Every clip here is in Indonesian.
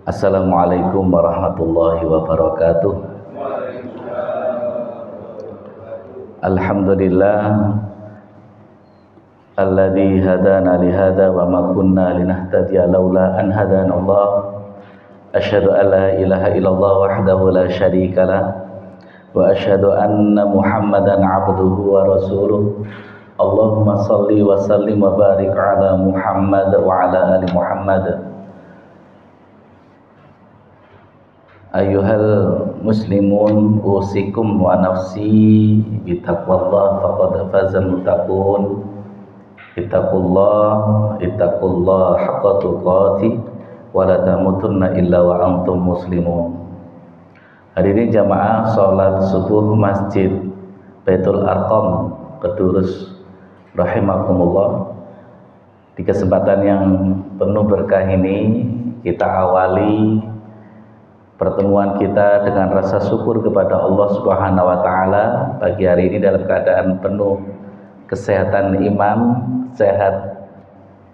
Assalamualaikum warahmatullahi wabarakatuh. Alhamdulillah alladzi hadana li hadza wa ma kunna linahtadiya laula an hadana Allah. Asyhadu an la ilaha illallah wahdahu la syarika lah wa asyhadu anna Muhammadan abduhu wa rasuluh. Allahumma shalli wa sallim wa barik ala Muhammad wa ala ali Muhammad. Ayyuhal muslimun usikum wa nafsi bitaqwallah faqad fazal muttaqun. Ittaqullah haqqa tuqatih wa la tamutunna illa wa antum muslimun. Hadirin jamaah salat subuh Masjid Baitul Arqam Kedurus rahimakumullah. Di kesempatan yang penuh berkah ini kita awali pertemuan kita dengan rasa syukur kepada Allah Subhanahu wa taala pagi hari ini dalam keadaan penuh kesehatan iman, sehat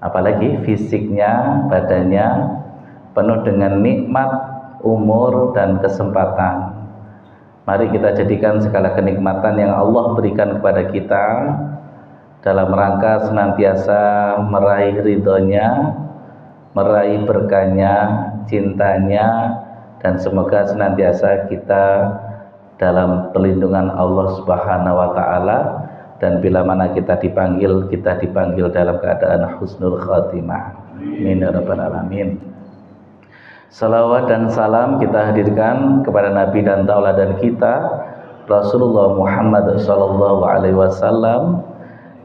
apalagi fisiknya, badannya penuh dengan nikmat, umur dan kesempatan. Mari kita jadikan segala kenikmatan yang Allah berikan kepada kita dalam rangka senantiasa meraih ridhonya, meraih berkahnya, cintanya, dan semoga senantiasa kita dalam perlindungan Allah Subhanahu wa taala, dan bila mana kita dipanggil dalam keadaan husnul khatimah. Amin ya rabbal alamin. Salawat dan salam kita hadirkan kepada Nabi dan tauladan kita Rasulullah Muhammad sallallahu alaihi wasallam,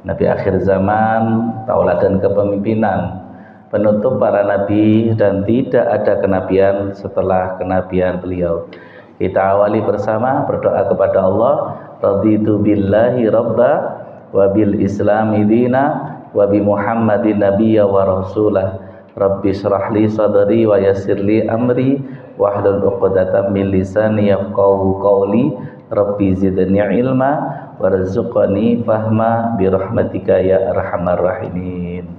Nabi akhir zaman, tauladan kepemimpinan, penutup para nabi, dan tidak ada kenabian setelah kenabian beliau. Kita awali bersama berdoa kepada Allah. Raditu billahi rabba wa bil islami dina wa bi Muhammadin nabiyya wa rasulah. Rabbi shrah li sadri wa yassir li amri wahlul 'uqdatam min lisani yafqahu qawli. Rabbi zidni ilma warzuqni fahma bi rahmatika ya arhamar rahimin.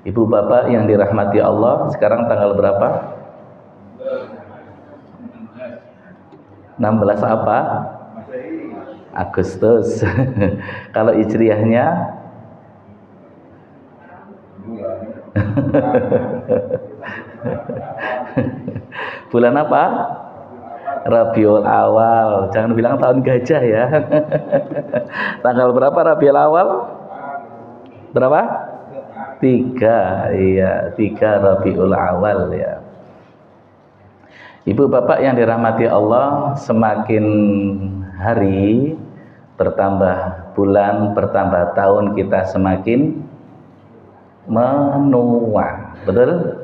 Ibu bapak yang dirahmati Allah, sekarang tanggal berapa? 16 apa? Agustus. Kalau hijriahnya bulan apa? Rabiul Awal. Jangan bilang tahun gajah ya. Tanggal berapa Rabiul Awal? Berapa? 3, iya 3 Rabiul Awal ya. Ibu bapak yang dirahmati Allah, semakin hari bertambah bulan, bertambah tahun, kita semakin menua, betul?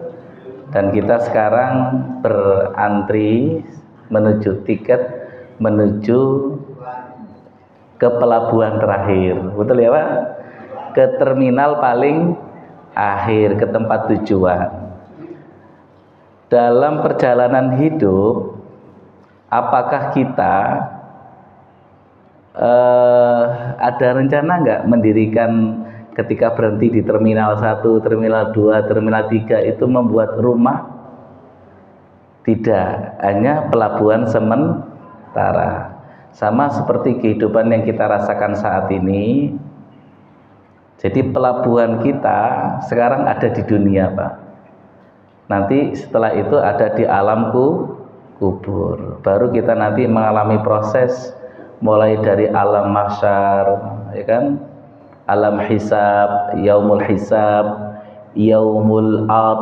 Dan kita sekarang berantri menuju tiket, menuju ke pelabuhan terakhir, betul ya Pak? Ke terminal paling akhir, ke tempat tujuan. Dalam perjalanan hidup, apakah kita ada rencana nggak mendirikan ketika berhenti di terminal 1, terminal 2, terminal 3 itu membuat rumah? Tidak, hanya pelabuhan sementara. Sama seperti kehidupan yang kita rasakan saat ini. Jadi pelabuhan kita sekarang ada di dunia Pak. Nanti setelah itu ada di alam kubur. Baru kita nanti mengalami proses mulai dari alam mahsyar, ya kan? Alam hisab, yaumul hisab, yaumul ad,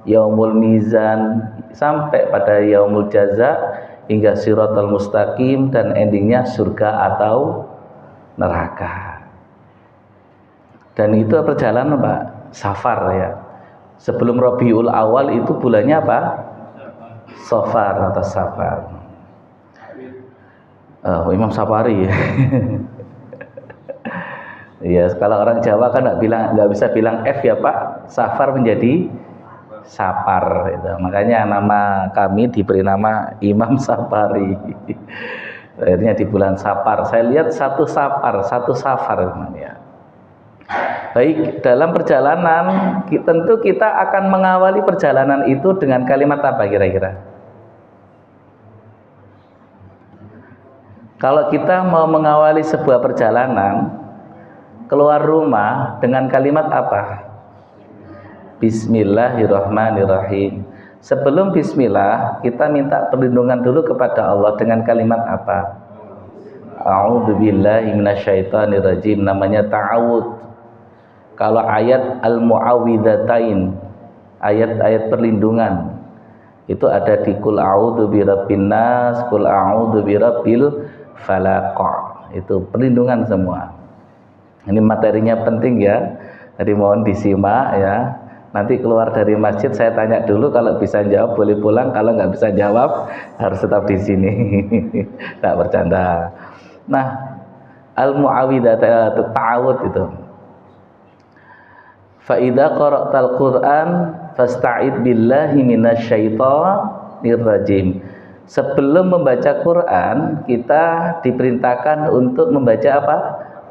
yaumul mizan, sampai pada yaumul jaza hingga siratal mustaqim, dan endingnya surga atau neraka. Dan itu perjalanan Pak, safar ya. Sebelum Rabiul Awal itu bulannya apa? Safar atau Safar. Imam Safari ya. Ya, kalau orang Jawa kan nggak bisa bilang F ya Pak. Safar menjadi Sapar gitu. Makanya nama kami diberi nama Imam Safari. Akhirnya di bulan Safar. Saya lihat satu Safar ya. Baik, dalam perjalanan tentu kita akan mengawali perjalanan itu dengan kalimat apa kira-kira? Kalau kita mau mengawali sebuah perjalanan keluar rumah dengan kalimat apa? Bismillahirrahmanirrahim. Sebelum bismillah, kita minta perlindungan dulu kepada Allah dengan kalimat apa? A'udzubillahi minasyaitonirrajim, namanya ta'awud. Kalau ayat al-mu'awwidzatain, ayat-ayat perlindungan, itu ada di Qul a'udzu birabbin nas, Qul a'udzu birabbil falaq. Itu perlindungan semua. Ini materinya penting ya. Jadi mohon disimak ya. Nanti keluar dari masjid saya tanya dulu, kalau bisa jawab boleh pulang, kalau nggak bisa jawab harus tetap di sini. Tak bercanda. Nah, al-mu'awwidzatain, ta'awud itu. Fa idza qara'tal Qur'an fasta'id billahi minasyaitonir rajim. Sebelum membaca Quran, kita diperintahkan untuk membaca apa?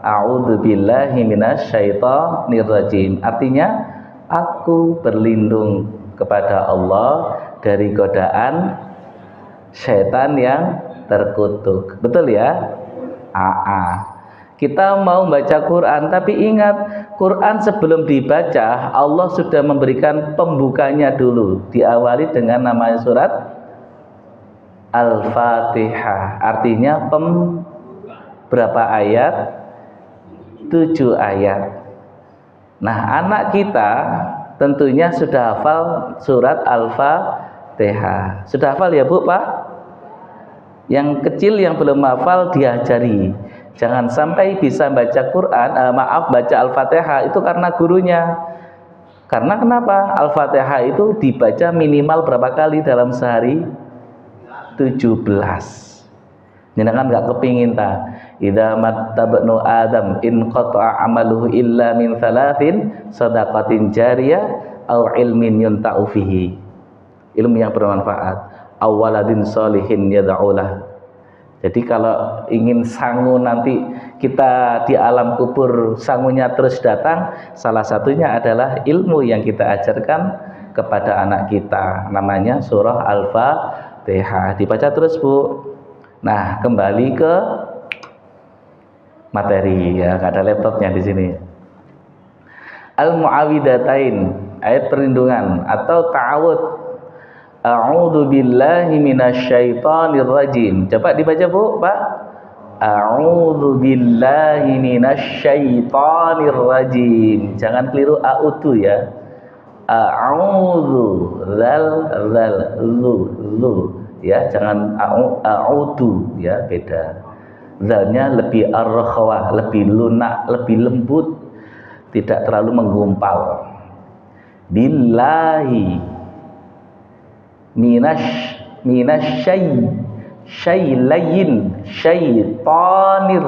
A'udzu billahi minasyaitonir rajim. Artinya, aku berlindung kepada Allah dari godaan syaitan yang terkutuk. Betul ya? Kita mau baca Quran, tapi ingat, Quran sebelum dibaca Allah sudah memberikan pembukanya dulu. Diawali dengan nama surat Al-Fatihah. Artinya berapa ayat? 7 ayat. Nah, anak kita tentunya sudah hafal surat Al-Fatihah. Sudah hafal ya Bu, Pak? Yang kecil yang belum hafal diajari. Jangan sampai bisa baca Quran, baca Al-Fatihah itu karena gurunya. Karena kenapa? Al-Fatihah itu dibaca minimal berapa kali dalam sehari? 17. Jangan nggak kepingin ta. Idza mattabnu Adam in qata'a amaluhu illa min thalathin, shadaqatin jariyah aw ilmin yunta'u fihi. Ilmu yang bermanfaat, aw waladin sholihin yad'ulah. Jadi kalau ingin sangu nanti kita di alam kubur sangunya terus datang, salah satunya adalah ilmu yang kita ajarkan kepada anak kita. Namanya surah Al-Fatihah. Dibaca terus Bu. Nah, kembali ke materi ya, nggak ada laptopnya di sini. Al-mu'awwidzatain, ayat perlindungan atau ta'awud. A'udzu billahi minasyaitonir rajim. Coba dibaca Bu, Pak. A'udzu billahi minasyaitonir rajim. Jangan keliru a'udzu ya. A'udzu lu ya, jangan a'udzu ya, beda. Zalnya lebih ar-rakhwah, lebih lunak, lebih lembut, tidak terlalu menggumpal. Billahi syailayin syaitonir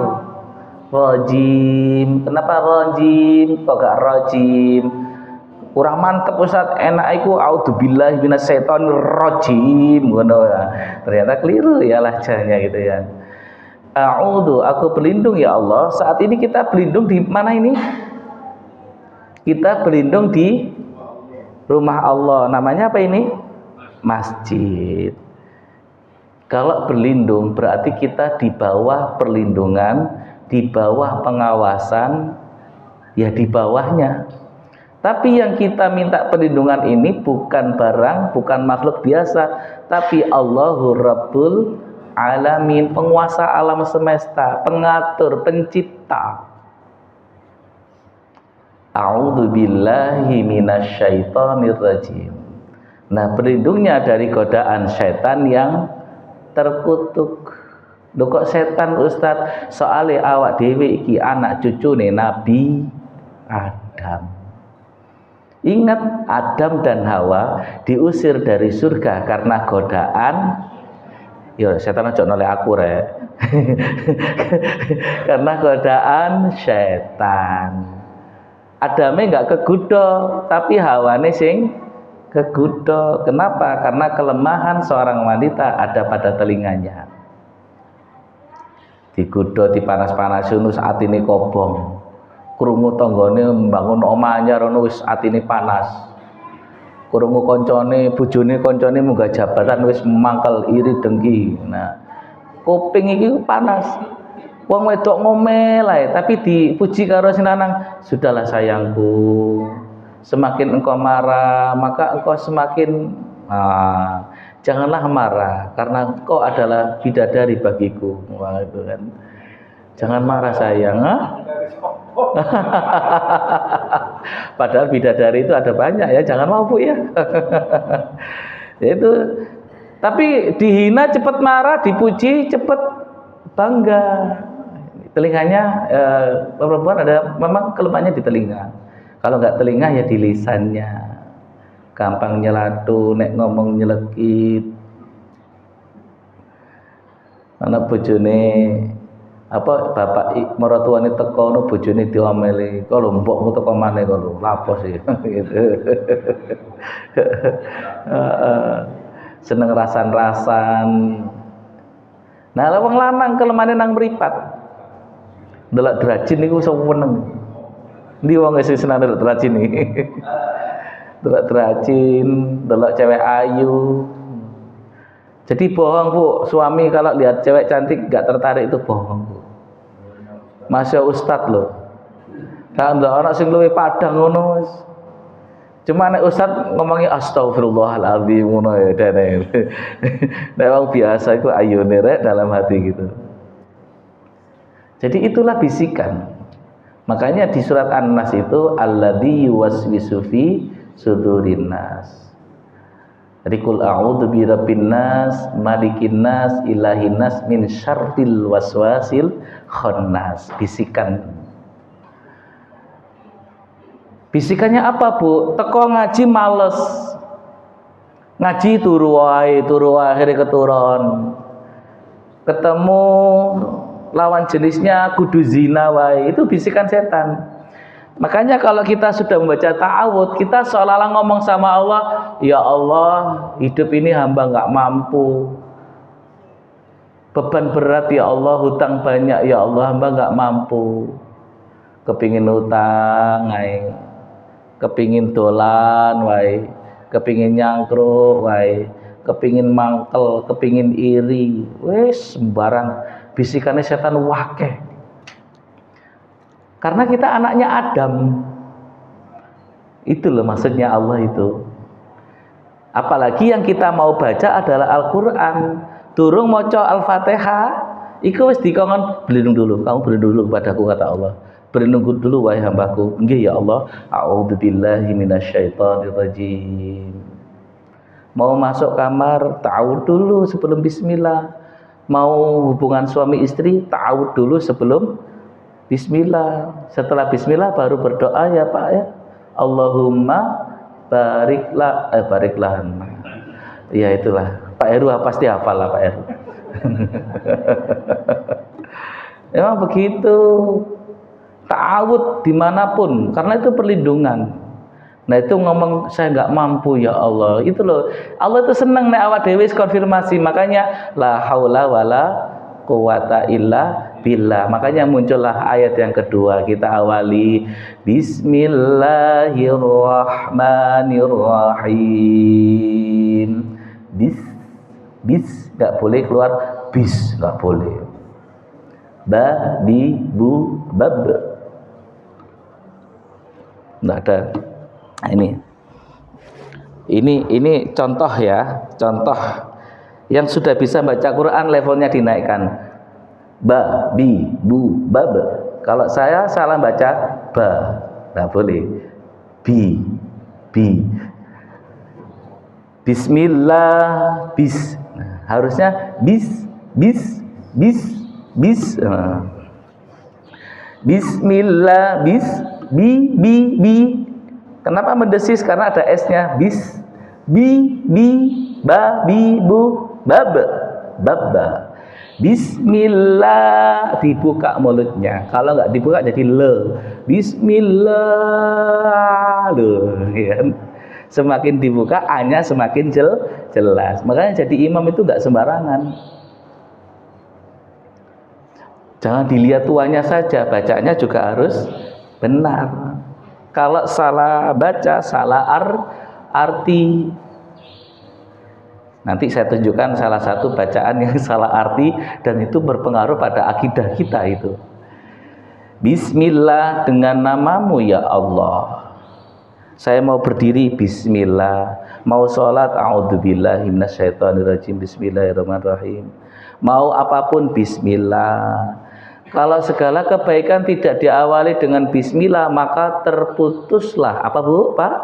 rajim. Kenapa rajim kok gak rajim? Kurang mantep Ustaz, enak iku a'udzubillahi minasyaitonir rajim ngono ya. Ternyata keliru ya lahjahnya gitu ya. A'udzu, aku berlindung ya Allah. Saat ini kita berlindung di mana ini? Kita berlindung di rumah Allah. Namanya apa ini? Masjid. Kalau berlindung berarti kita di bawah perlindungan, di bawah pengawasan, ya di bawahnya. Tapi yang kita minta perlindungan ini bukan barang, bukan makhluk biasa, tapi Allahu Rabbul Alamin, penguasa alam semesta, pengatur, pencipta. A'udzu billahi minasyaitonir rajim. Nah, berlindungnya dari godaan setan yang terkutuk. Loh kok setan Ustaz? Soale awak dhewe iki anak cucune Nabi Adam. Ingat, Adam dan Hawa diusir dari surga karena godaan. Ya, setan aja noleh aku rek. Karena godaan setan. Adame enggak kegudo, tapi Hawane sing kegudo. Kenapa? Karena kelemahan seorang wanita ada pada telinganya. Digudo dipanas-panas sunus atine kobong. krungu tanggane mbangun omah anyar ngono wis atine panas. Krungu koncone, bojone koncone munggah jabatan wis mangkel iri dengki. Nah, kuping iki panas. Wong wedok ngomel ae, tapi dipuji karo sing lanang, "Sudahlah sayangku. Semakin engkau marah, maka engkau semakin janganlah marah karena engkau adalah bidadari bagiku." Wah, itu kan. Jangan marah sayang, Padahal bidadari itu ada banyak ya, jangan mau Bu ya. Itu tapi dihina cepat marah, dipuji cepat bangga. Telinganya perempuan ada memang kelemahannya di telinga. Kalau nggak telinga ya di lisannya. Gampang nyelatu, nek ngomong nyelekit. Anak bojone apa bapak maratuane teko no bojone diomeli. Kalau mbokmu teko maneh kalau lapo sih gitu. Seneng rasan-rasan. Nah, wong lanang kelemane nang mripat. Delok drajin niku iso weneng. Ndi wong sing seneng delok drajin iki. Delok drajin, delok cewek ayu. Jadi bohong Bu, suami kalau lihat cewek cantik gak tertarik itu bohong Bu. Masya Ustadz loh. Kalau ndak ana sing luwih padang ngono wis. Cuma nek Ustadz ngomongnya astagfirullahaladzim ngono ya dene. Nek wong biasa iku ayune rek dalam hati gitu. Jadi itulah bisikan. Makanya di surat An-Nas itu alladzi yuwaswisu fi sudurin nas. Jadi qul a'udzu birabbin nas, malikin nas, ilahin nas min syarril waswasil khannas. Bisikan. Bisikannya apa Bu? Teko ngaji males. Ngaji turu wae akhirnya keturun. Ketemu lawan jenisnya kudu zina wae, itu bisikan setan. Makanya kalau kita sudah membaca ta'awud, kita seolah-olah ngomong sama Allah, "Ya Allah, hidup ini hamba nggak mampu. Beban berat ya Allah, hutang banyak ya Allah, hamba nggak mampu. Kepingin utang wae, kepingin dolan wae, kepingin nyangkruk wae, kepingin mangkel, kepingin iri, wes sembarang." Bisikannya setan wakeh. Karena kita anaknya Adam. Itu loh maksudnya Allah itu. Apalagi yang kita mau baca adalah Al-Quran. Durung maca Al-Fatihah, iku wis dikongkon berlindung dulu. Kamu berlindung dulu kepadaku kata Allah. Berlindung dulu wahai hambaku. Nggih ya Allah. A'udzubillahi minasyaitonirrajim. Mau masuk kamar, ta'awudz dulu sebelum bismillah. Mau hubungan suami istri, ta'awudz dulu sebelum bismillah. Setelah bismillah baru berdoa ya Pak ya. Allahumma bariklah. Ya itulah. Pak Heru pasti hafal lah Pak Heru. Emang begitu. Ta'awudz dimanapun, karena itu perlindungan. Nah itu ngomong saya nggak mampu ya Allah, itu loh Allah itu seneng nek awak dhewe konfirmasi. Makanya la haula wala quwata illa billah. Makanya muncullah ayat yang kedua, kita awali bismillahirrahmanirrahim. Bis nggak boleh keluar bis, nggak boleh. Ba bi bu bab nggak ada. Nah, ini contoh ya, contoh yang sudah bisa baca Quran levelnya dinaikkan. Ba, bi, bu, bab. Kalau saya salah baca ba, nggak boleh. Bi. Bismillah, bis. Nah, harusnya bis. Bismillah, bis, bi. Kenapa mendesis? Karena ada S-nya. Bis, bi, ba, bi, bu, bab. Bismillah, dibuka mulutnya. Kalau nggak dibuka jadi le. Bismillah, loh, ya. Semakin dibuka, A-nya semakin jelas. Makanya jadi imam itu nggak sembarangan. Jangan dilihat tuanya saja, bacanya juga harus benar. Kalau salah baca, salah arti. Nanti saya tunjukkan salah satu bacaan yang salah arti dan itu berpengaruh pada akidah kita itu. Bismillah, dengan namamu ya Allah. Saya mau berdiri, bismillah. Mau sholat, a'udzubillahi minasyaitonirrajim, bismillahirrahmanirrahim. Mau apapun, bismillah. Kalau segala kebaikan tidak diawali dengan bismillah, maka terputuslah apa Bu, Pak?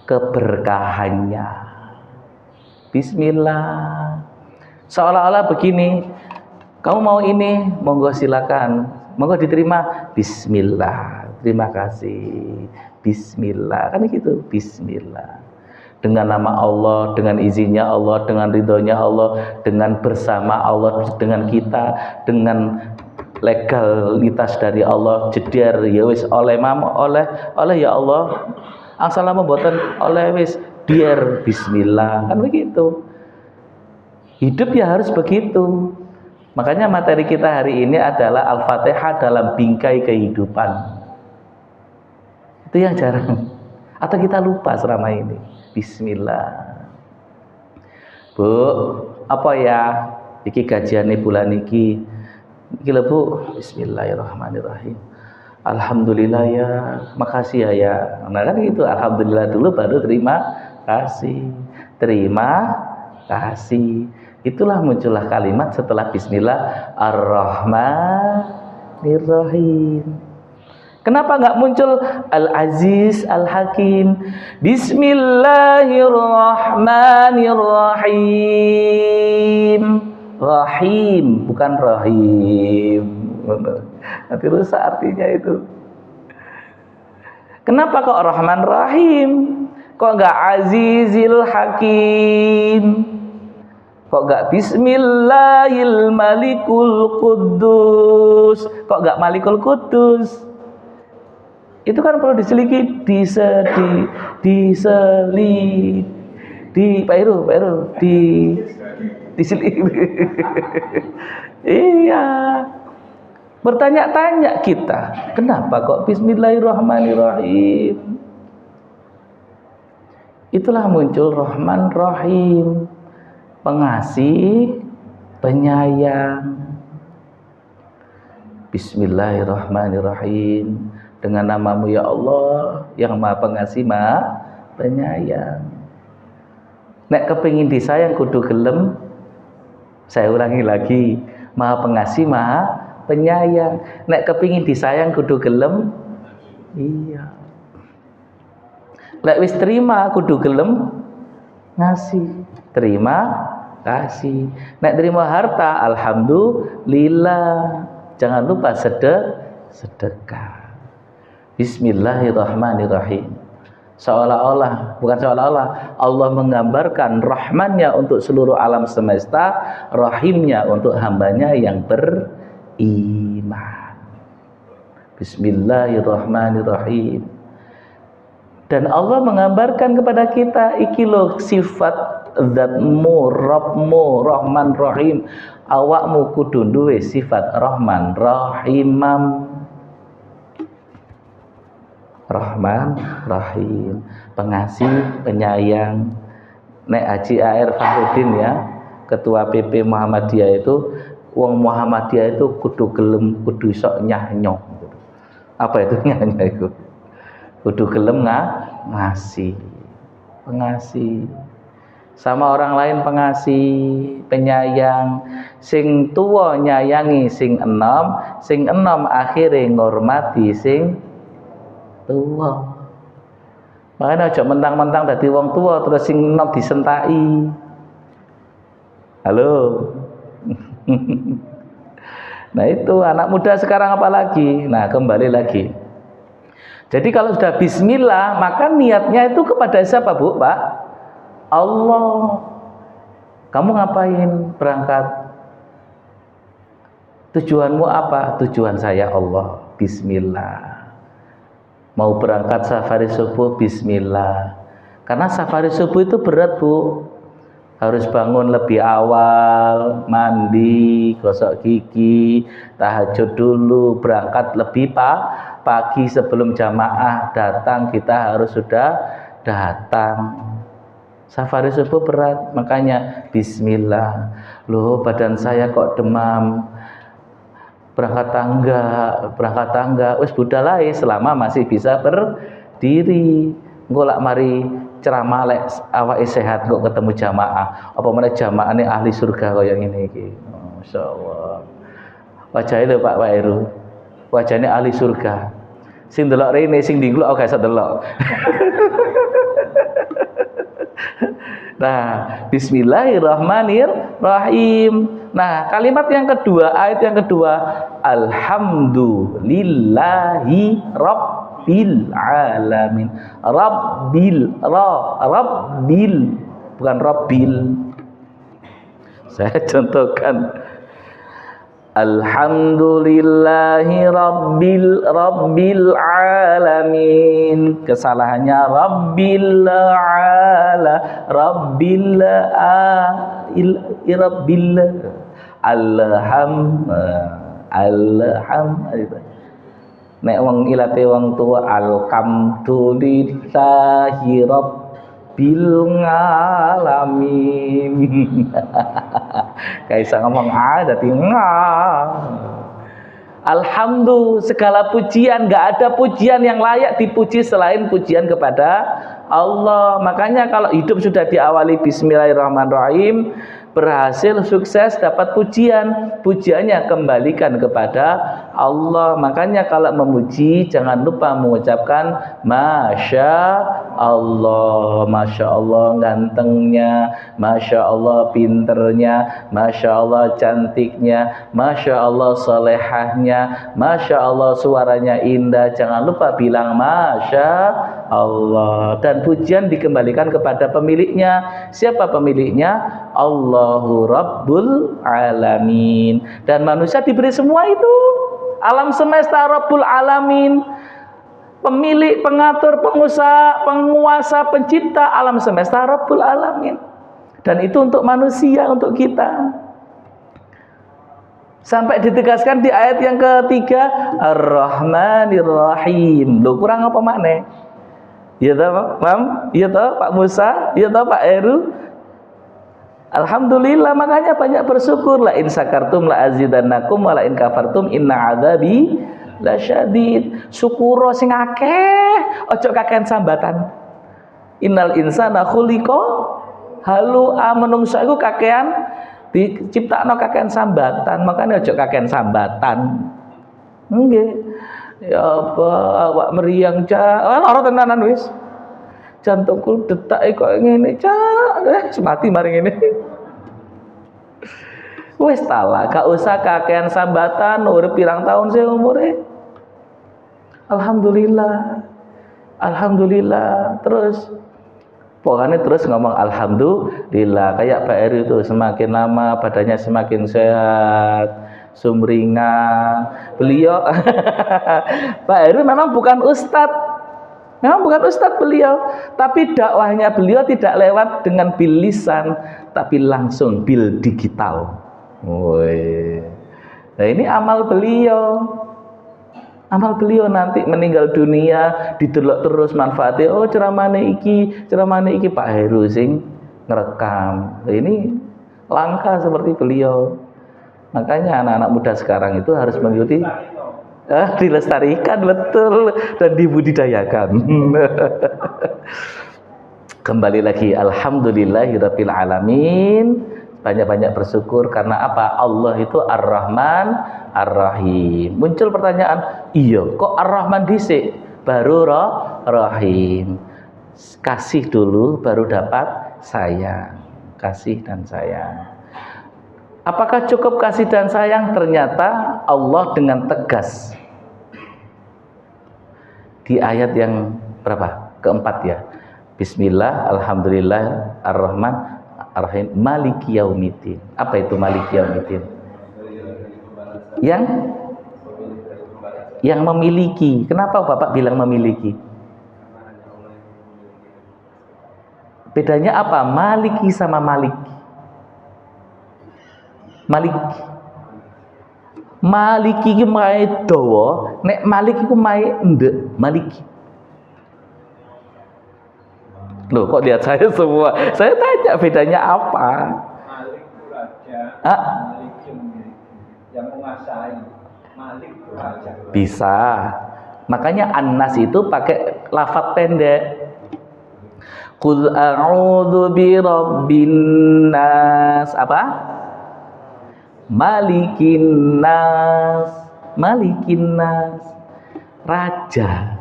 Keberkahannya. Bismillah. Seolah-olah begini, kamu mau ini, monggo silakan. Monggo diterima, bismillah. Terima kasih. Bismillah. Kan gitu, bismillah. Dengan nama Allah, dengan izinnya Allah, dengan ridhonya Allah, dengan bersama Allah, dengan kita, dengan legalitas dari Allah, jeder ya wis oleh ya Allah. Assalamu boten oleh wis dier bismillah. Kan begitu. Hidup ya harus begitu. Makanya materi kita hari ini adalah Al-Fatihah dalam bingkai kehidupan. Itu yang jarang. Atau kita lupa selama ini. Bismillah. Bu, apa ya? Iki gajiane bulan iki. Iki lho Bu, bismillahirrahmanirrahim. Alhamdulillah ya, makasih ya. Nah kan gitu, alhamdulillah dulu baru terima kasih. Terima kasih. Itulah muncullah kalimat setelah bismillah ar-rahmanirrahim. Kenapa nggak muncul Al-Aziz Al-Hakim? Bismillahirrahmanirrahim. Rahim, bukan rahim. Nanti rusak artinya itu. Kenapa kok Rahman Rahim? Kok nggak Azizil Hakim? Kok nggak Bismillahil Malikul Quddus? Kok nggak Malikul Quddus? Itu kan perlu diseliki, Pak Heru, diseliki. Iya. Bertanya-tanya kita, kenapa kok bismillahirrahmanirrahim? Itulah muncul Rahman Rahim, pengasih, penyayang. Bismillahirrahmanirrahim. Dengan namamu ya Allah, yang maha pengasih, maha penyayang. Nek kepingin disayang kudu gelem. Saya ulangi lagi, maha pengasih, maha penyayang. Nek kepingin disayang kudu gelem. Iya. Lek wis terima kudu gelem ngasih. Terima kasih. Nek terima harta, alhamdulillah. Jangan lupa sedekah. Bismillahirrahmanirrahim. Bukan seolah-olah Allah menggambarkan rahmannya untuk seluruh alam semesta, rahimnya untuk hambanya yang beriman. Bismillahirrahmanirrahim. Dan Allah menggambarkan kepada kita, iki lho sifat zatmu, Rabbmu, Rahman Rahim. Awakmu kudu duwe sifat Rahman Rahimam. Rahman Rahim, pengasih, penyayang. Nek Haji A.R. Fahrudin ya, ketua PP Muhammadiyah itu, wong Muhammadiyah itu kudu gelem, kudu sok nyah-nyoh. Apa itu nyah-nyoh itu? Kudu gelem ngasih, pengasih. Sama orang lain pengasih, penyayang. Sing tuwa nyayangi sing enom akhire ngormati sing tua. Makanya aja mentang-mentang dadi wong tua terus sing enom disentaki. Halo. Nah itu anak muda sekarang apalagi. Nah kembali lagi. Jadi kalau sudah bismillah, maka niatnya itu kepada siapa Bu, Pak? Allah. Kamu ngapain berangkat? Tujuanmu apa? Tujuan saya Allah. Bismillah. Mau berangkat safari subuh, bismillah. Karena safari subuh itu berat Bu. Harus bangun lebih awal, mandi, gosok gigi, tahajud dulu, berangkat lebih pagi sebelum jamaah datang kita harus sudah datang. Safari subuh berat, makanya bismillah. Loh, badan saya kok demam. Berangkat tangga, wis budalai selama masih bisa berdiri. Engko lak mari ceramah lek awake sehat kok ketemu jamaah. Apa meneh jamaahane ahli surga kaya ngene iki. Masyaallah. Wajahe lho Pak Heru. Wajahnya ahli surga. Sing delok rene sing ndingkluk gak iso delok. Nah, bismillahirrahmanirrahim. Nah, kalimat yang kedua, ayat yang kedua, alhamdulillahi rabbil alamin. Rabbil, bukan rabbil. Saya contohkan. Alhamdulillahi rabbil alamin. Kesalahannya rabbil nek wong ilate wong tua alhamdulillahi rabbil alamin. Kayak bisa ngomong dadi alhamdulillah, segala pujian, gak ada pujian yang layak dipuji selain pujian kepada Allah. Makanya kalau hidup sudah diawali bismillahirrahmanirrahim, berhasil, sukses, dapat pujian, pujiannya kembalikan kepada Allah. Makanya kalau memuji jangan lupa mengucapkan Masya Allah, Masya Allah gantengnya, Masya Allah pinternya, Masya Allah cantiknya, Masya Allah solehahnya, Masya Allah suaranya indah. Jangan lupa bilang Masya Allah. Dan pujian dikembalikan kepada pemiliknya. Siapa pemiliknya? Allahu Rabbul Alamin. Dan manusia diberi semua itu. Alam semesta Rabbul Alamin. Pemilik, pengatur, pengusaha, penguasa, pencipta alam semesta Rabbul Alamin. Dan itu untuk manusia, untuk kita. Sampai ditegaskan di ayat yang ketiga, Ar-Rahmanir-Rahim. Loh, kurang apa makna? Ya toh, Mam? Ya toh, Pak Musa? Ya toh, Pak Heru? Alhamdulillah, makanya banyak bersyukur. La in sakartum la azidannakum wa la in kafartum inna adzabi lasyadid. Syukuro sing akeh, ojo kakean sambatan. Innal insana khuliqa halu'a, menungso iku kakean diciptakno kakean sambatan, makanya ojo kakean sambatan. Nggih. Ya apa awak meriang cak, lara tenanan wis. Jantungku detak kok ngene cak, mati mari ngene. Wis tala, gak usah kakean sambatan, urip pirang tahun sih umure. Alhamdulillah. Alhamdulillah. Terus pokoknya terus ngomong alhamdulillah. Kayak Pak Eri itu semakin lama badannya semakin sehat, sumringah. Beliau Pak Eri memang bukan ustadz. Memang bukan ustadz beliau, tapi dakwahnya beliau tidak lewat dengan bil lisan, tapi langsung bil digital. Woi. Nah, ini amal beliau. Amal beliau nanti meninggal dunia didelok terus manfaatnya. Oh, ceramahnya iki Pak Heru sing ngerekam. Nah, ini langka seperti beliau. Makanya anak-anak muda sekarang itu harus mengikuti, dilestarikan betul dan dibudidayakan. Kembali lagi, alhamdulillahirabbil alamin. Banyak-banyak bersyukur karena apa? Allah itu Ar-Rahman Ar-Rahim. Muncul pertanyaan, iya kok Ar-Rahman dhisik baru Rahim? Kasih dulu baru dapat sayang. Kasih dan sayang. Apakah cukup kasih dan sayang? Ternyata Allah dengan tegas di ayat yang berapa? Keempat ya. Bismillah, alhamdulillah, ar-Rahman, ar-Rahim, maliki yaumiddin. Apa itu maliki yaumiddin? Yang memiliki. Kenapa Bapak bilang memiliki? Bedanya apa? Maliki sama maliki. Malik. Maliki iki mae dawa, nek Malik iku mae ndek, Maliki. Loh, kok lihat saya semua? Saya tanya bedanya apa? Malik itu raja, Malik yang menguasai. Malik itu raja. Bisa. Makanya An-Nas itu pakai lafaz pendek. Qul a'udzu birabbin nas. Apa? Malikin nas. Malikin nas. Raja.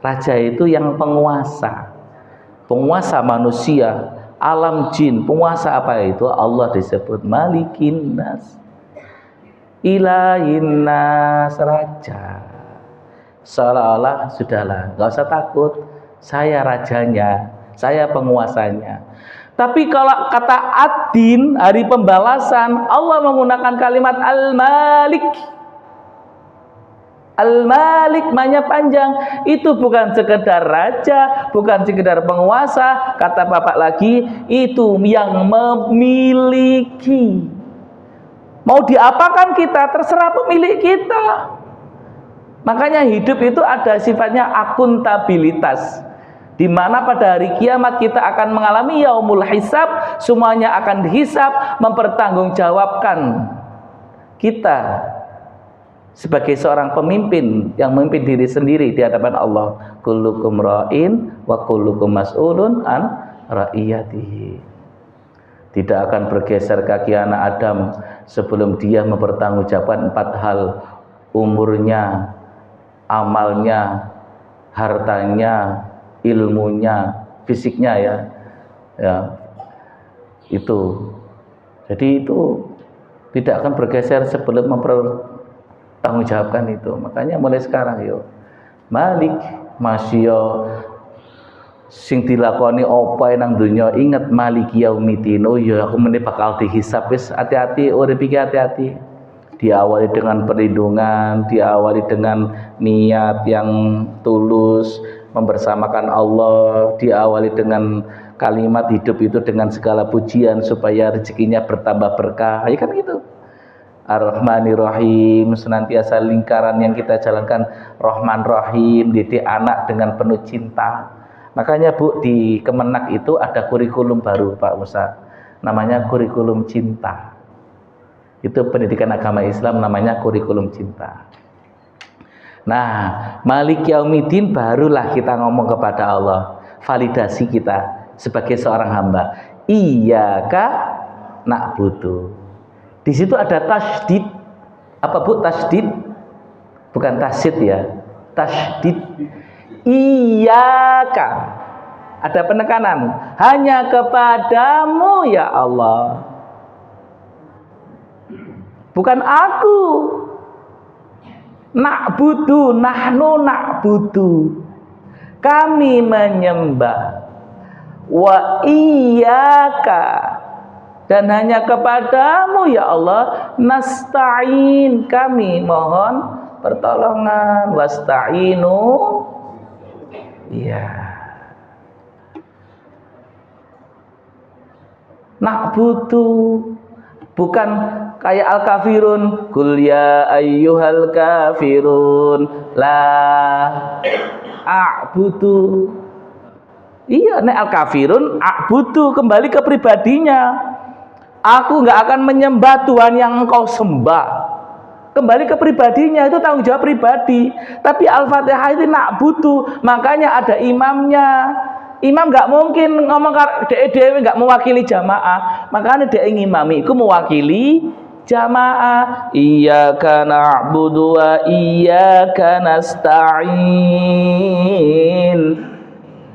Raja itu yang penguasa. Penguasa manusia, alam jin, penguasa apa itu? Allah disebut Malikin nas. Ilahin nas, raja. Seolah-olah sudahlah, nggak usah takut, saya rajanya, saya penguasanya. Tapi kalau kata ad-din, hari pembalasan, Allah menggunakan kalimat al-malik. Al-Malik, maknanya panjang. Itu bukan sekedar raja, bukan sekedar penguasa. Kata Bapak lagi, itu yang memiliki. Mau diapakan kita, terserah pemilik kita. Makanya hidup itu ada sifatnya akuntabilitas, di mana pada hari kiamat kita akan mengalami yaumul hisab, semuanya akan dihisab, mempertanggungjawabkan kita sebagai seorang pemimpin yang memimpin diri sendiri di hadapan Allah. Kullukum ra'in wa kullukum mas'ulun an ra'iyatihi. Tidak akan bergeser kaki anak Adam sebelum dia mempertanggungjawabkan 4 hal: umurnya, amalnya, hartanya, ilmunya, fisiknya ya. Itu. Jadi itu tidak akan bergeser sebelum mempertanggungjawabkan itu. Makanya mulai sekarang yuk, Malik masya sing dilakoni apa nang dunya, ingat Malik yaumiddin. Oh ya, aku meneh bakal dihisab. Wis hati-hati, urip iki hati-hati. Diawali dengan perlindungan, diawali dengan niat yang tulus, membersamakan Allah, diawali dengan kalimat hidup itu dengan segala pujian supaya rezekinya bertambah berkah. Ya kan gitu. Ar-Rahmanir Rahim, senantiasa lingkaran yang kita jalankan Rahman Rahim, didik anak dengan penuh cinta. Makanya Bu, di Kemenak itu ada kurikulum baru Pak Musa, namanya kurikulum cinta. Itu pendidikan agama Islam, namanya kurikulum cinta. Nah, Malik Yaumiddin barulah kita ngomong kepada Allah, validasi kita sebagai seorang hamba. Iyyaka na'budu. Di situ ada tasydid. Apa Bu tasydid? Bukan tasydid ya. Tasydid. Iyyaka. Ada penekanan. Hanya kepadamu ya Allah. Bukan aku. Na'budu, nahnu na'budu. Kami menyembah. Wa iyyaka, dan hanya kepadamu ya Allah nasta'in, kami mohon pertolongan. Wasta'inu, iya. Na'budu, bukan kayak al-kafirun, kul ya ayyuhal kafirun la a'budu. Iya, nek al-kafirun a'budu, kembali ke pribadinya. Aku nggak akan menyembah Tuhan yang engkau sembah. Kembali ke pribadinya, itu tanggung jawab pribadi. Tapi Al-Fatihah itu na'budu, makanya ada imamnya. Imam nggak mungkin ngomong dewe nggak mewakili jamaah, makanya dia ngimami itu mewakili jamaah. Iyyaka na'budu wa iyyaka nasta'in.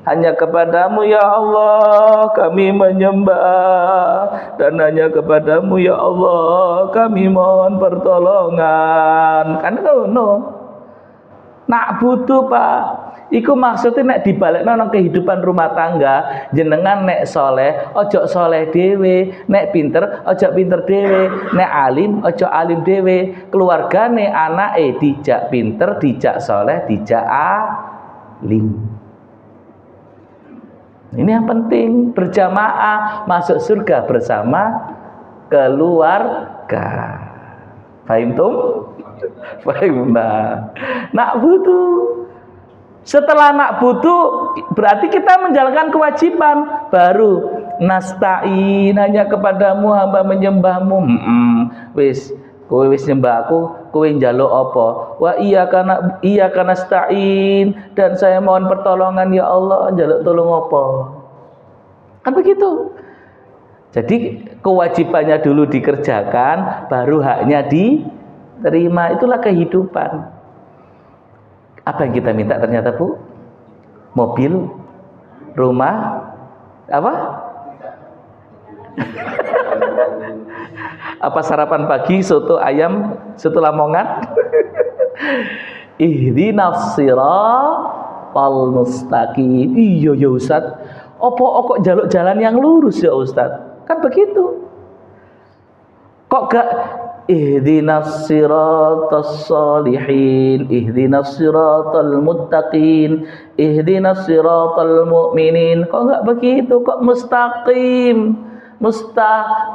Hanya kepadamu ya Allah kami menyembah, dan hanya kepadamu ya Allah kami mohon pertolongan. Kan no. Na'budu Pak, iku maksudnya nek dibalekno nang kehidupan rumah tangga, jenengan nek soleh ojo soleh dewe, nek pinter ojo pinter dewe, nek alim ojo alim dewe. Keluargane anake dijak pinter, dijak soleh, dijak alim. Ini yang penting, berjamaah masuk surga bersama keluarga. Fahimtum? Fahimna. Nak butuh. Setelah nak butuh berarti kita menjalankan kewajiban. Baru nasta'in, hanya kepadamu hamba menyembahmu. Wis kowe wis nyembah aku, kowe njaluk apa? Wa iyyaka nasta'in, dan saya mohon pertolongan ya Allah, njaluk tolong apa? Kan begitu. Jadi kewajibannya dulu dikerjakan, baru haknya diterima. Itulah kehidupan. Apa yang kita minta ternyata, Bu? Mobil, rumah, apa? Apa sarapan pagi, soto ayam, soto Lamongan? Ihdinas siratal mustaqim. Iya ya Ustaz. Kok jaluk jalan yang lurus ya Ustaz? Kan begitu. Kok gak ihdinas siratal sholihin, ihdinas siratal muttaqin, ihdinas siratal mu'minin. Kok gak begitu? Kok mustaqim?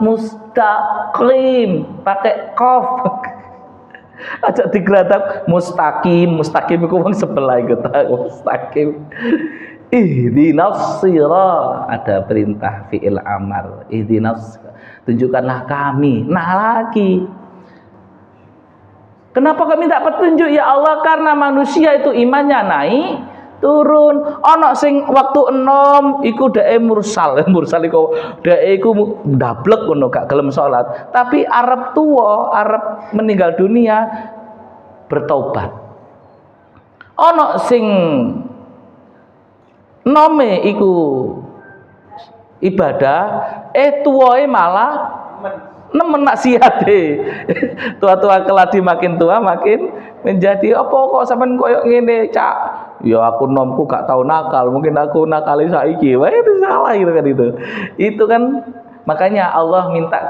Mustaqim pakai qaf. Aja digeladak mustaqim iku wong sebelah iku ta mustaqim. Ihdinas sira, ada perintah fi'il amar. Ihdinas, tunjukkanlah kami. Nah lagi, kenapa kami minta petunjuk ya Allah? Karena manusia itu imannya naik turun. Ono sing waktu enom iku dhek mursal iku dhek iku ndablek ngono gak gelem salat, tapi arep tuwa, arep meninggal dunia bertobat. Ono sing nome iku ibadah, tuwae malah nemen maksiate. Tua-tua keladi makin tua makin menjadi apa kok sampean koyo ngene, Cak? Ya aku nomku gak tahu nakal, mungkin aku nakali saiki. Wah, itu salah gitu kan itu. Itu kan makanya Allah minta,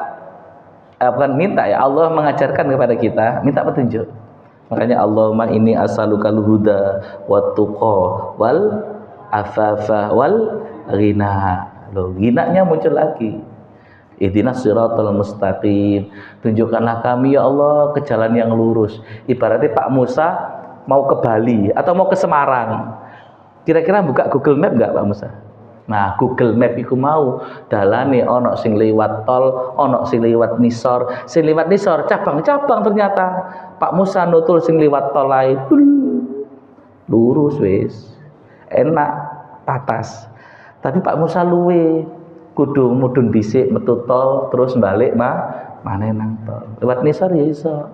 bukan minta ya, Allah mengajarkan kepada kita minta petunjuk. Makanya Allahumma inni as'alukal huda wat tuqa wal afafa wal ghina. Loh, ghinanya muncul lagi. Ihdinas siratal mustaqim, tunjukkanlah kami ya Allah ke jalan yang lurus. Ibaratnya Pak Musa mau ke Bali atau mau ke Semarang, kira-kira buka Google Map enggak Pak Musa? Nah, Google Map iku mau dalane ono sing liwat tol, ono sing liwat nisor, sing liwat nisor cabang-cabang ternyata. Pak Musa nutul sing liwat tol ae lurus wis. Enak patas. Tapi Pak Musa luwe kudu mudun dhisik metu tol terus balik maneh nang tol. Lewat nisor ya iso.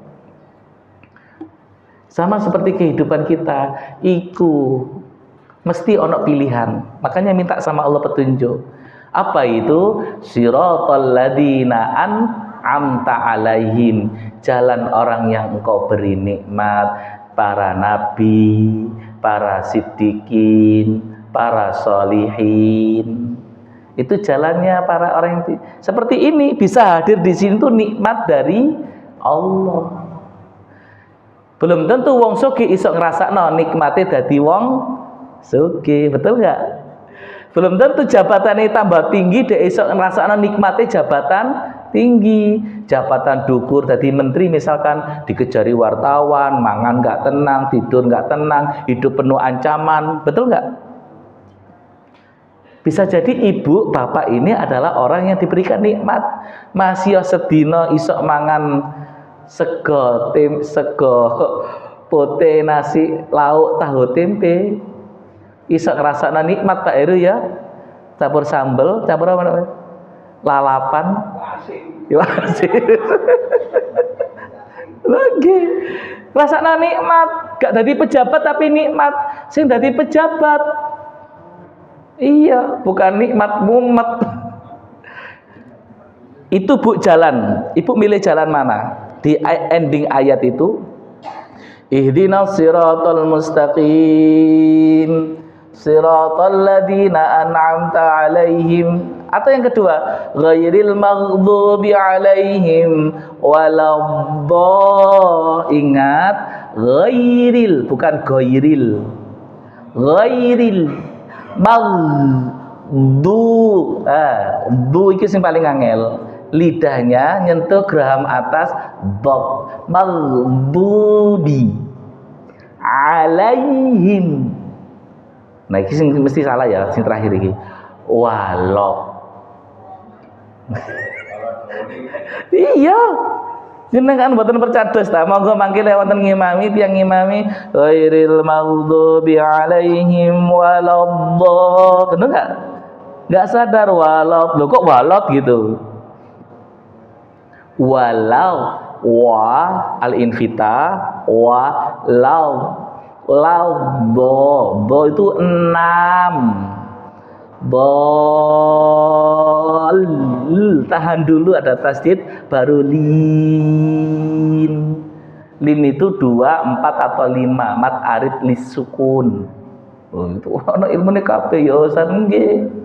Sama seperti kehidupan kita, iku mesti ono pilihan. Makanya minta sama Allah petunjuk. Apa itu? Siratal ladzina an'amta alaihim, jalan orang yang engkau beri nikmat, para nabi, para siddiqin, para sholihin. Itu jalannya para orang yang seperti ini bisa hadir di sini tuh nikmat dari Allah. Belum tentu wong sugih iso ngrasakno nikmate dadi wong sugih, betul enggak? Belum tentu jabatannya tambah tinggi dia iso ngrasakno nikmate jabatan tinggi. Jabatan dukur dadi menteri misalkan dikejari wartawan, mangan enggak tenang, tidur enggak tenang, hidup penuh ancaman, betul enggak? Bisa jadi ibu bapak ini adalah orang yang diberikan nikmat, masih sedina iso mangan sego pote nasi lauk tahu tempe, iso ngrasakno nikmat Pak Heru ya, campur sambel, campur apa namanya, lalapan lagi ngrasakno nikmat, gak dadi pejabat tapi nikmat. Sing dadi pejabat iya, bukan nikmat mumet. Itu Bu jalan, ibu milih jalan mana? Di ending ayat itu, ihdinas siratal mustaqim siratal ladzina an'amta alaihim, atau yang kedua ghairil maghdubi alaihim waladdallin. Ingat, ghairil bukan ghairil, ghairil maghdu du iki sing paling angel. lidahnya nyentuh geraham atas dot, maghdubi alaihim. Nah ini mesti salah ya, sing terakhir ini walot. Iya, jenengan mboten percados ta, monggo mangke wonten ngimami tiyang ngimami ghairil maghdubi alaihim waladdallin. Bener enggak? Enggak sadar walad. Loh kok walad gitu? Walau wa al infita wa lau do itu 6 bol, tahan dulu ada tasdid baru lin itu 2, 4 atau 5 mat arid lisukun. Oh itu ono ilmune kabeh ya Ustaz nggih.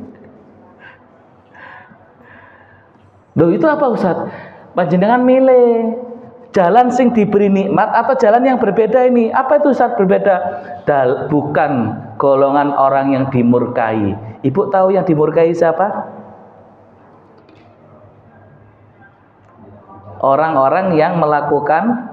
Loh itu apa Ustaz? Panjenengan milih jalan sing diberi nikmat atau jalan yang berbeda ini. Apa itu Ustaz berbeda? Bukan golongan orang yang dimurkai. Ibu tahu yang dimurkai siapa? Orang-orang yang melakukan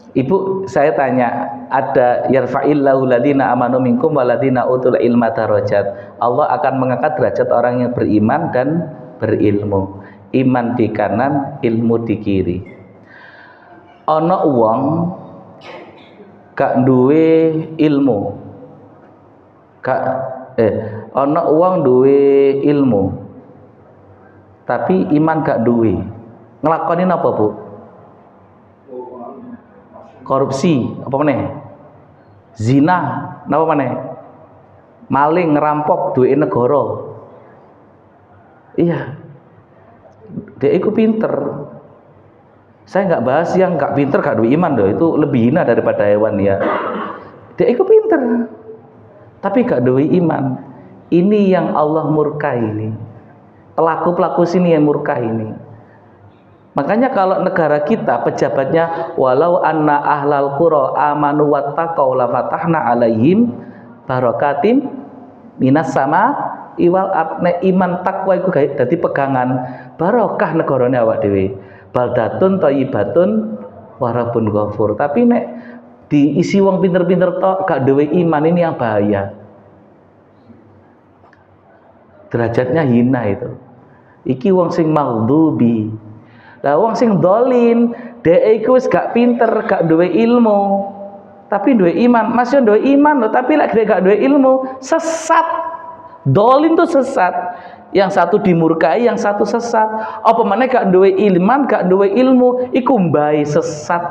Ibu, saya tanya, ada yarfa'illahu ladina amanu minkum waladina utul ilma darajat. Allah akan mengangkat derajat orang yang beriman dan berilmu. Iman di kanan, ilmu di kiri. Ana wong gak duwe ilmu. Ana wong duwe ilmu. Tapi iman gak duwe. Nglakoni napa, Bu? Korupsi, apa meneh? Zina, napa meneh? Maling, ngerampok duwe negara. Iya. Dia iku pinter. Saya nggak bahas yang nggak pinter gak duwe iman doh, itu lebih hina daripada hewan ya. Dia iku pinter. Tapi gak duwe iman. Ini yang Allah murkai ini. Pelaku-pelaku sini yang murkai ini. Makanya kalau negara kita pejabatnya walau anna ahlal qura amanu wattaqau la fatahna alaihim barakatin minas sama iwal ardh. Iman takwa iku dadi pegangan barokah negarane awak dhewe. Baldatun thayyibatun wa rabbun ghafur. Tapi nek diisi wong pinter-pinter tok gak duwe iman, ini yang bahaya. Derajatnya hina itu. Iki wong sing maghdubi. Lah wong sing dolin, dhek iku wis gak pinter, gak duwe ilmu, tapi duwe iman. Masih duwe iman loh, tapi lek gak duwe ilmu, sesat. Dolin tuh sesat. Yang satu dimurkai, yang satu sesat. Apa meneh gak duwe iman, gak duwe ilmu, iku mbae sesat.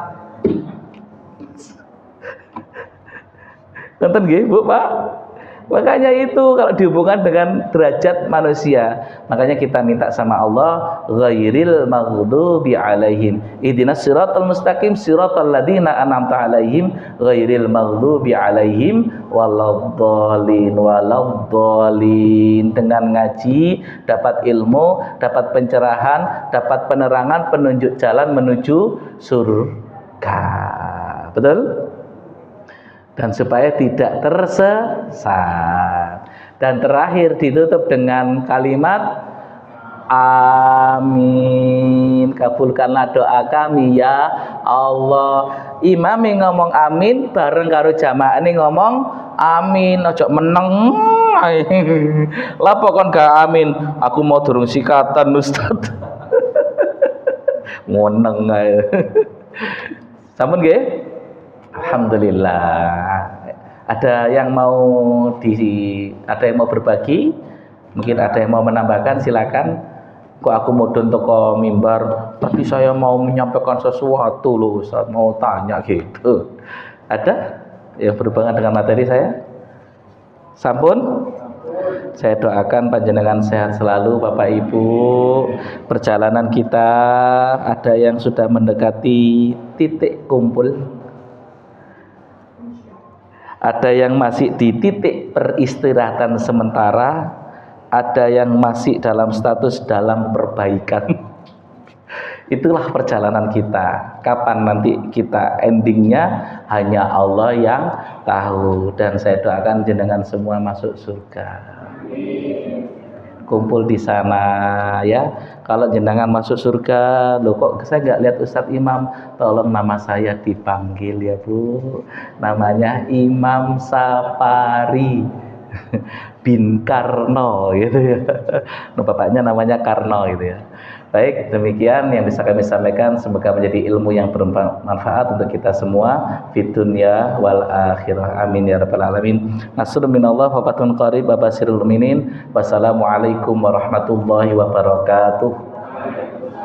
Nonton nggih, Bu, Pak? Makanya itu kalau dihubungkan dengan derajat manusia, makanya kita minta sama Allah ghairil maghdubi alaihim ihdinas siratal mustaqim siratal ladzina an'amta alaihim ghairil maghdubi alaihim waladdallin. Dengan ngaji dapat ilmu, dapat pencerahan, dapat penerangan, penunjuk jalan menuju surga. Betul? Dan supaya tidak tersesat. Dan terakhir ditutup dengan kalimat amin. Kabulkanlah doa kami ya Allah. Imam ngomong amin bareng karo jamaah ini ngomong amin. Ojo meneng. Lapo kon gak amin? Aku mau durung sikatan Ustaz. Ngoneng ae. Sampun nggih? Alhamdulillah. Ada yang mau berbagi? Mungkin ada yang mau menambahkan, silakan. Kok aku mudun toko mimbar, tapi saya mau menyampaikan sesuatu loh Ustaz, mau tanya gitu. Ada yang berhubungan dengan materi saya? Sampun? Saya doakan panjenengan sehat selalu Bapak Ibu. Perjalanan kita ada yang sudah mendekati titik kumpul. Ada yang masih di titik peristirahatan sementara, ada yang masih dalam status dalam perbaikan. Itulah perjalanan kita. kapan nanti kita endingnya hanya Allah yang tahu. Dan saya doakan jenengan semua masuk surga, kumpul di sana ya. Kalau jenengan masuk surga, loh kok saya nggak lihat Ustadz Imam, tolong nama saya dipanggil ya Bu, namanya Imam Sapari bin Karno gitu ya. Nah, bapaknya namanya Karno gitu ya. Baik, demikian yang bisa kami sampaikan, semoga menjadi ilmu yang bermanfaat untuk kita semua fid dunya wal akhirah. Amin ya rabbal alamin. Nasrun minallah wa fatun qarib wa basirul mu'minin. Wassalamualaikum warahmatullahi wabarakatuh.